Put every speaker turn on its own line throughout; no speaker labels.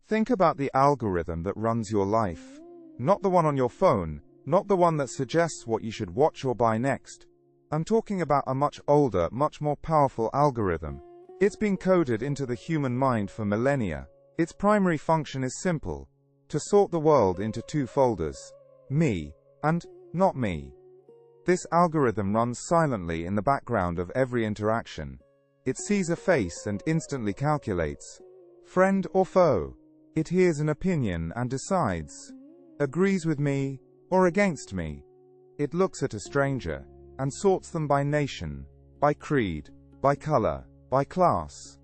Think about the algorithm that runs your life. Not the one on your phone, not the one that suggests what you should watch or buy next. I'm talking about a much older, much more powerful algorithm. It's been coded into the human mind for millennia. Its primary function is simple: to sort the world into two folders, me and not me. This algorithm runs silently in the background of every interaction. It sees a face and instantly calculates, friend or foe. It hears an opinion and decides, agrees with me or against me. It looks at a stranger and sorts them by nation, by creed, by color, by class.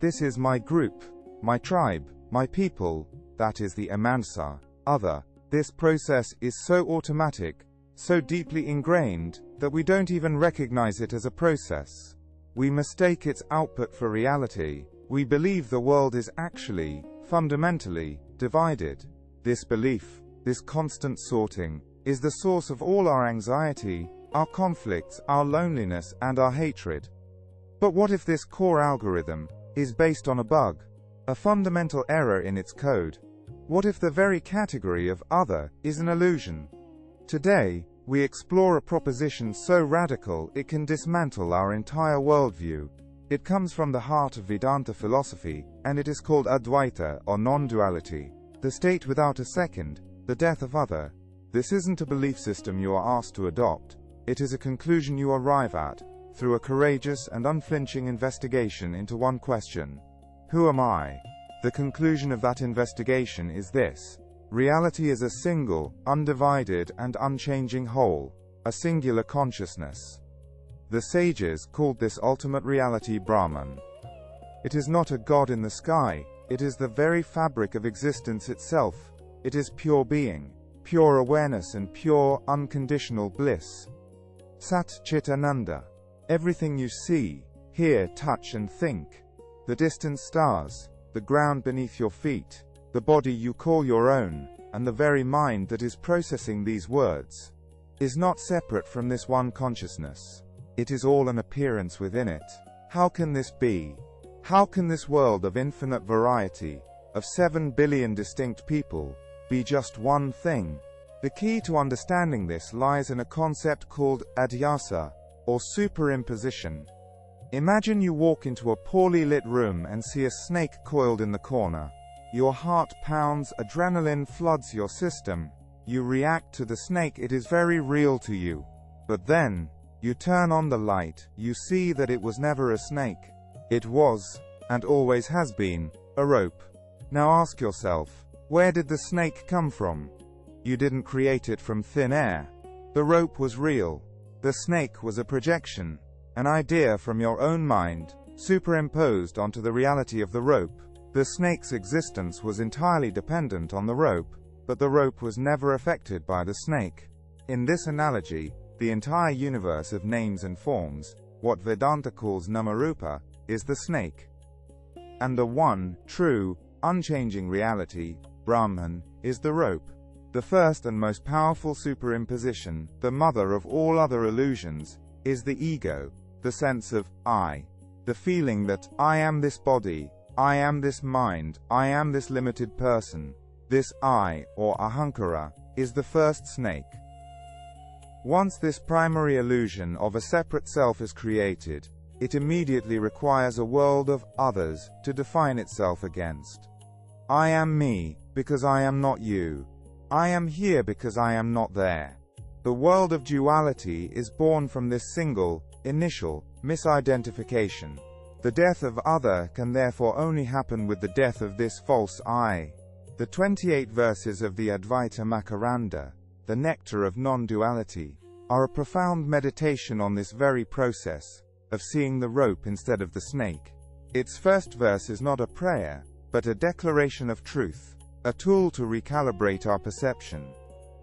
This is my group, my tribe, my people. That is the Amansa, other. This process is so automatic, so deeply ingrained, that we don't even recognize it as a process. We mistake its output for reality. We believe the world is actually, fundamentally, divided. This belief, this constant sorting, is the source of all our anxiety, our conflicts, our loneliness, and our hatred. But what if this core algorithm is based on a bug, a fundamental error in its code? What if the very category of other is an illusion? Today, we explore a proposition so radical it can dismantle our entire worldview. It comes from the heart of Vedanta philosophy, and it is called Advaita, or non-duality, the state without a second, the death of other. This isn't a belief system you are asked to adopt. It is a conclusion you arrive at, through a courageous and unflinching investigation into one question: who am I? The conclusion of that investigation is this: reality is a single, undivided, and unchanging whole, a singular consciousness. The sages called this ultimate reality Brahman. It is not a god in the sky, it is the very fabric of existence itself. It is pure being, pure awareness, and pure, unconditional bliss. Sat Chit Ananda. Everything you see, hear, touch, and think, the distant stars, the ground beneath your feet, the body you call your own, and the very mind that is processing these words, is not separate from this one consciousness. It is all an appearance within it. How can this be? How can this world of infinite variety, of 7 billion distinct people, be just one thing? The key to understanding this lies in a concept called adhyasa, or superimposition. Imagine you walk into a poorly lit room and see a snake coiled in the corner. Your heart pounds, adrenaline floods your system. You react to the snake, it is very real to you. But then, you turn on the light, you see that it was never a snake. It was, and always has been, a rope. Now ask yourself, where did the snake come from? You didn't create it from thin air. The rope was real. The snake was a projection, an idea from your own mind, superimposed onto the reality of the rope. The snake's existence was entirely dependent on the rope, but the rope was never affected by the snake. In this analogy, the entire universe of names and forms, what Vedanta calls Namarupa, is the snake. And the one, true, unchanging reality, Brahman, is the rope. The first and most powerful superimposition, the mother of all other illusions, is the ego, the sense of I. The feeling that I am this body, I am this mind, I am this limited person. This I, or ahankara, is the first snake. Once this primary illusion of a separate self is created, it immediately requires a world of others to define itself against. I am me, because I am not you. I am here because I am not there. The world of duality is born from this single, initial, misidentification. The death of other can therefore only happen with the death of this false I. The 28 verses of the Advaita Makaranda, the nectar of non-duality, are a profound meditation on this very process, of seeing the rope instead of the snake. Its first verse is not a prayer, but a declaration of truth, a tool to recalibrate our perception.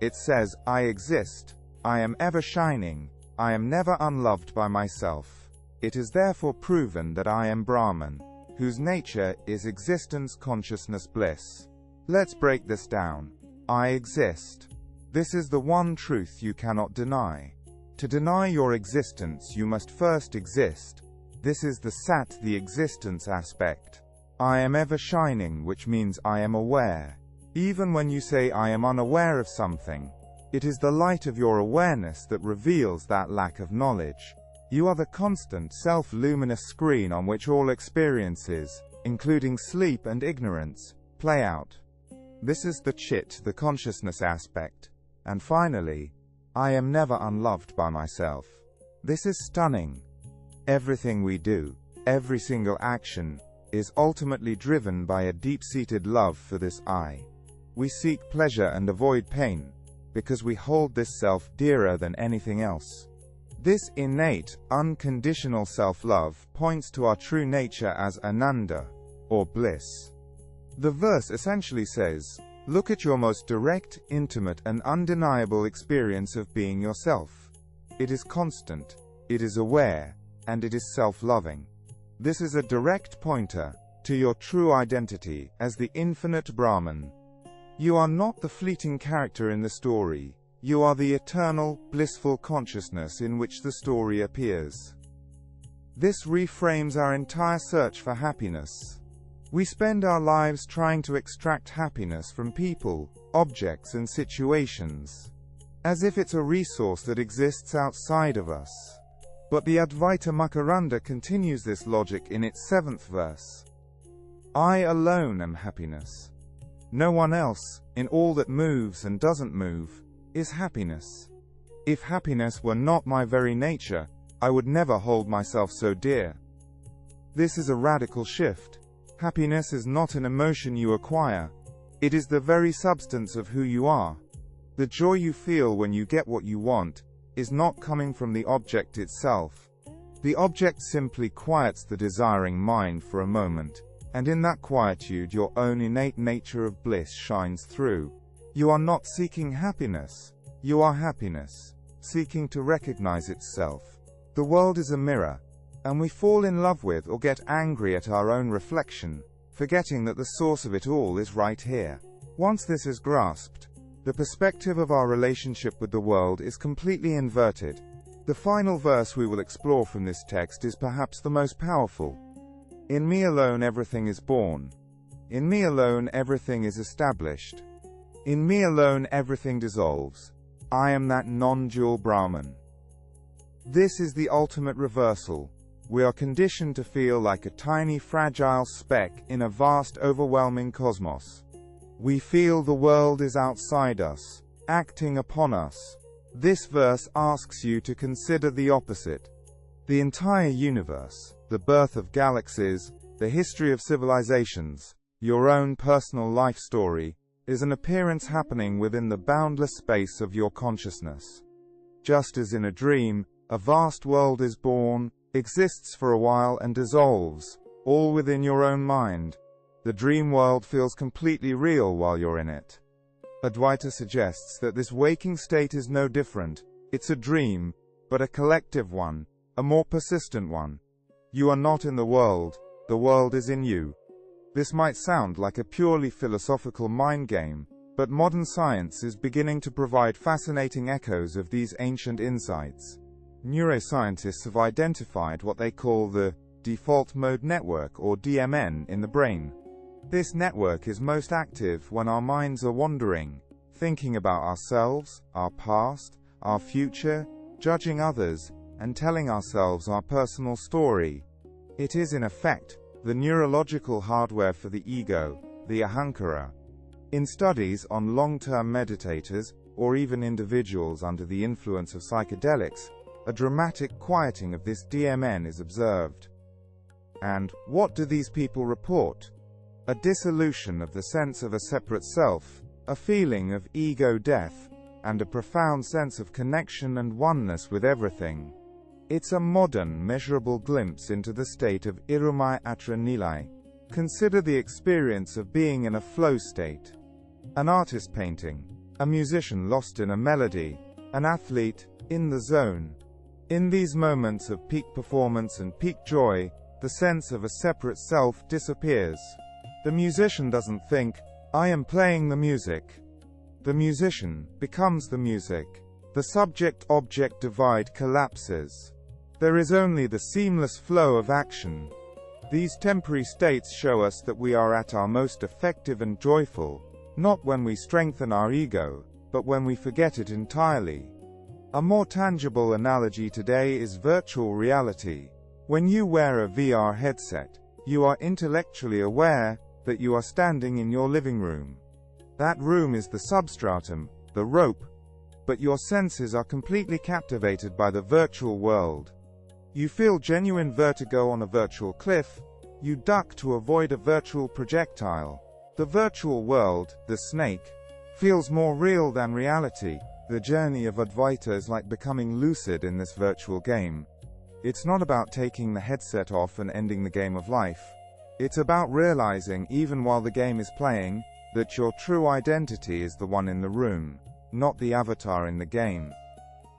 It says, I exist, I am ever shining, I am never unloved by myself. It is therefore proven that I am Brahman, whose nature is existence, consciousness, bliss. Let's break this down. I exist. This is the one truth you cannot deny. To deny your existence, you must first exist. This is the sat, the existence aspect. I am ever shining, which means I am aware. Even when you say I am unaware of something, it is the light of your awareness that reveals that lack of knowledge. You are the constant self-luminous screen on which all experiences, including sleep and ignorance, play out. This is the chit, the consciousness aspect. And finally, I am never unloved by myself. This is stunning. Everything we do, every single action, is ultimately driven by a deep-seated love for this I. We seek pleasure and avoid pain, because we hold this self dearer than anything else. This innate, unconditional self-love points to our true nature as Ananda, or bliss. The verse essentially says, look at your most direct, intimate, and undeniable experience of being yourself. It is constant, it is aware, and it is self-loving. This is a direct pointer to your true identity as the infinite Brahman. You are not the fleeting character in the story. You are the eternal, blissful consciousness in which the story appears. This reframes our entire search for happiness. We spend our lives trying to extract happiness from people, objects, and situations, as if it's a resource that exists outside of us. But the Advaita Makaranda continues this logic in its 7th verse. I alone am happiness. No one else, in all that moves and doesn't move, is happiness. If happiness were not my very nature, I would never hold myself so dear. This is a radical shift. Happiness is not an emotion you acquire. It is the very substance of who you are. The joy you feel when you get what you want is not coming from the object itself. The object simply quiets the desiring mind for a moment, and in that quietude your own innate nature of bliss shines through. You are not seeking happiness. You are happiness, seeking to recognize itself. The world is a mirror, and we fall in love with or get angry at our own reflection, forgetting that the source of it all is right here. Once this is grasped, the perspective of our relationship with the world is completely inverted. The final verse we will explore from this text is perhaps the most powerful. In me alone everything is born. In me alone everything is established. In me alone everything dissolves. I am that non-dual Brahman. This is the ultimate reversal. We are conditioned to feel like a tiny fragile speck in a vast overwhelming cosmos. We feel the world is outside us, acting upon us. This verse asks you to consider the opposite. The entire universe, the birth of galaxies, the history of civilizations, your own personal life story, is an appearance happening within the boundless space of your consciousness. Just as in a dream, a vast world is born, exists for a while and dissolves, all within your own mind. The dream world feels completely real while you're in it. Advaita suggests that this waking state is no different. It's a dream, but a collective one, a more persistent one. You are not in the world is in you. This might sound like a purely philosophical mind game, but modern science is beginning to provide fascinating echoes of these ancient insights. Neuroscientists have identified what they call the default mode network, or DMN, in the brain. This network is most active when our minds are wandering, thinking about ourselves, our past, our future, judging others, and telling ourselves our personal story. It is, in effect, the neurological hardware for the ego, the ahankara. In studies on long-term meditators, or even individuals under the influence of psychedelics, a dramatic quieting of this DMN is observed. And what do these people report? A dissolution of the sense of a separate self, a feeling of ego death, and a profound sense of connection and oneness with everything. It's a modern, measurable glimpse into the state of Irumai Atra Nilai. Consider the experience of being in a flow state. An artist painting, a musician lost in a melody, an athlete in the zone. In these moments of peak performance and peak joy, the sense of a separate self disappears. The musician doesn't think, I am playing the music. The musician becomes the music. The subject-object divide collapses. There is only the seamless flow of action. These temporary states show us that we are at our most effective and joyful, not when we strengthen our ego, but when we forget it entirely. A more tangible analogy today is virtual reality. When you wear a VR headset, you are intellectually aware that you are standing in your living room. That room is the substratum, the rope, but your senses are completely captivated by the virtual world. You feel genuine vertigo on a virtual cliff. You duck to avoid a virtual projectile. The virtual world, the snake, feels more real than reality. The journey of Advaita is like becoming lucid in this virtual game. It's not about taking the headset off and ending the game of life. It's about realizing, even while the game is playing, that your true identity is the one in the room, not the avatar in the game.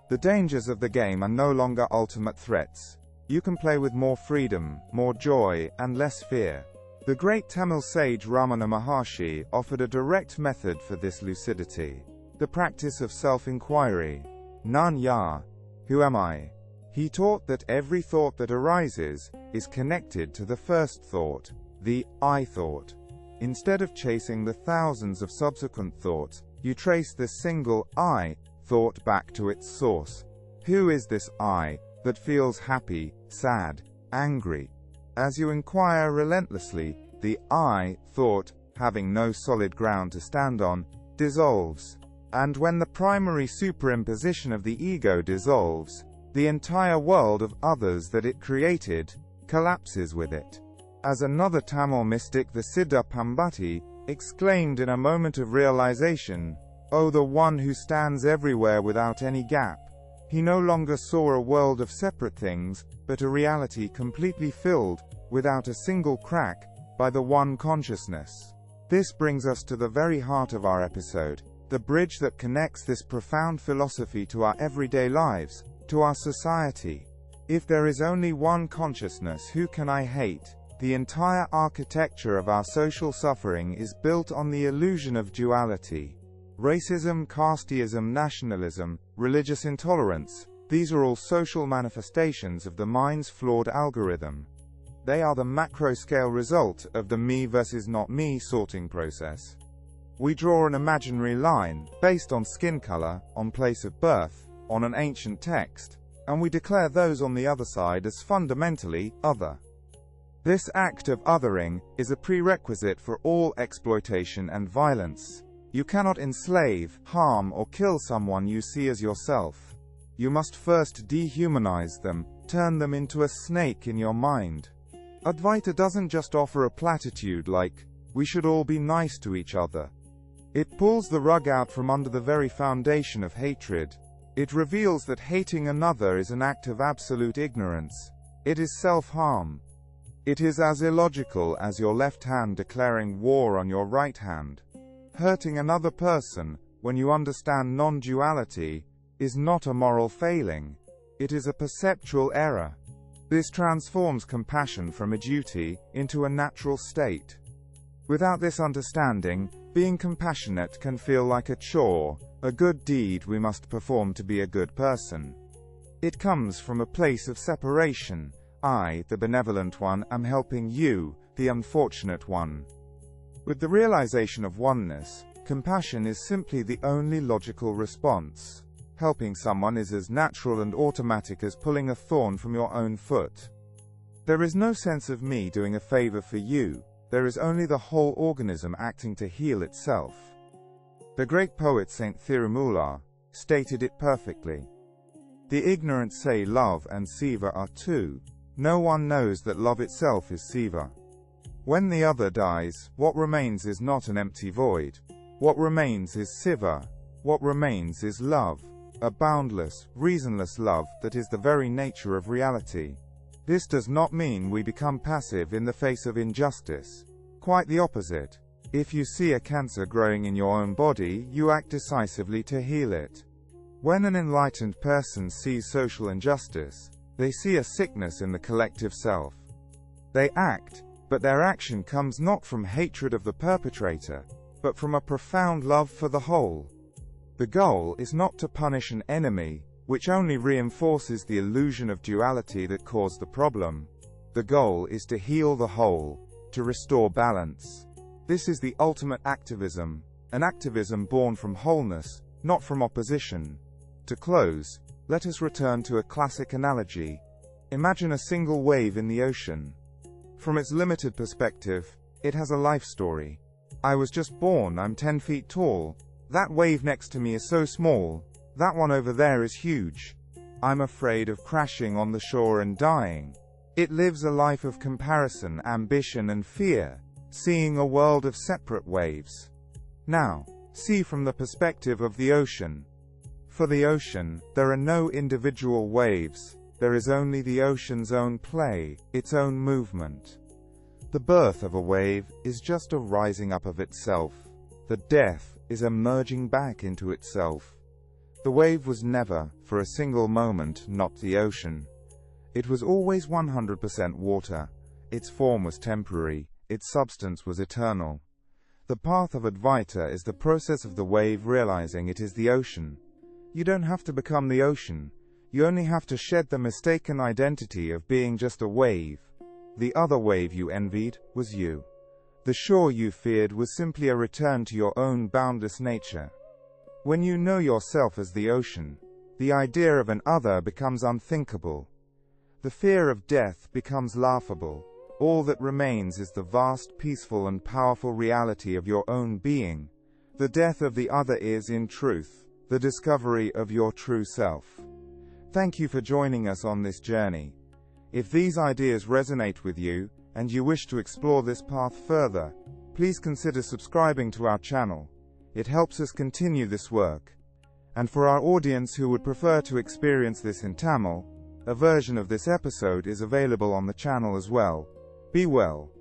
The dangers of the game are no longer ultimate threats. You can play with more freedom, more joy, and less fear. The great Tamil sage Ramana Maharshi offered a direct method for this lucidity. The practice of self-inquiry. Nan ya? Who am I? He taught that every thought that arises is connected to the first thought, the I thought. Instead of chasing the thousands of subsequent thoughts, you trace this single I thought back to its source. Who is this I that feels happy, sad, angry? As you inquire relentlessly, the I thought, having no solid ground to stand on, dissolves. And when the primary superimposition of the ego dissolves, the entire world of others that it created collapses with it. As another Tamil mystic, the Siddha Pambati, exclaimed in a moment of realization, "Oh, the one who stands everywhere without any gap." He no longer saw a world of separate things, but a reality completely filled, without a single crack, by the one consciousness. This brings us to the very heart of our episode, the bridge that connects this profound philosophy to our everyday lives, to our society. If there is only one consciousness, who can I hate? The entire architecture of our social suffering is built on the illusion of duality. Racism, casteism, nationalism, religious intolerance, these are all social manifestations of the mind's flawed algorithm. They are the macro-scale result of the me versus not me sorting process. We draw an imaginary line, based on skin color, on place of birth, on an ancient text, and we declare those on the other side as fundamentally other. This act of othering is a prerequisite for all exploitation and violence. You cannot enslave, harm, or kill someone you see as yourself. You must first dehumanize them, turn them into a snake in your mind. Advaita doesn't just offer a platitude like, we should all be nice to each other. It pulls the rug out from under the very foundation of hatred. It reveals that hating another is an act of absolute ignorance. It is self-harm. It is as illogical as your left hand declaring war on your right hand. Hurting another person, when you understand non-duality, is not a moral failing. It is a perceptual error. This transforms compassion from a duty into a natural state. Without this understanding, being compassionate can feel like a chore, a good deed we must perform to be a good person. It comes from a place of separation. I, the benevolent one, am helping you, the unfortunate one. With the realization of oneness, compassion is simply the only logical response. Helping someone is as natural and automatic as pulling a thorn from your own foot. There is no sense of me doing a favor for you. There is only the whole organism acting to heal itself. The great poet Saint Thirumula stated it perfectly. The ignorant say love and Siva are two. No one knows that love itself is Siva. When the other dies, what remains is not an empty void. What remains is Siva. What remains is love. A boundless, reasonless love that is the very nature of reality. This does not mean we become passive in the face of injustice. Quite the opposite. If you see a cancer growing in your own body, you act decisively to heal it. When an enlightened person sees social injustice, they see a sickness in the collective self. They act, but their action comes not from hatred of the perpetrator, but from a profound love for the whole. The goal is not to punish an enemy, which only reinforces the illusion of duality that caused the problem. The goal is to heal the whole, to restore balance. This is the ultimate activism, an activism born from wholeness, not from opposition. To close, let us return to a classic analogy. Imagine a single wave in the ocean. From its limited perspective, it has a life story. I was just born, I'm 10 feet tall. That wave next to me is so small. That one over there is huge. I'm afraid of crashing on the shore and dying. It lives a life of comparison, ambition and fear, seeing a world of separate waves. Now, see from the perspective of the ocean. For the ocean, there are no individual waves. There is only the ocean's own play, its own movement. The birth of a wave is just a rising up of itself. The death is a merging back into itself. The wave was never, for a single moment, not the ocean. It was always 100% water. Its form was temporary, its substance was eternal. The path of Advaita is the process of the wave realizing it is the ocean. You don't have to become the ocean. You only have to shed the mistaken identity of being just a wave. The other wave you envied was you. The shore you feared was simply a return to your own boundless nature. When you know yourself as the ocean, the idea of an other becomes unthinkable. The fear of death becomes laughable. All that remains is the vast, peaceful and powerful reality of your own being. The death of the other is, in truth, the discovery of your true self. Thank you for joining us on this journey. If these ideas resonate with you, and you wish to explore this path further, please consider subscribing to our channel. It helps us continue this work. And for our audience who would prefer to experience this in Tamil, a version of this episode is available on the channel as well. Be well.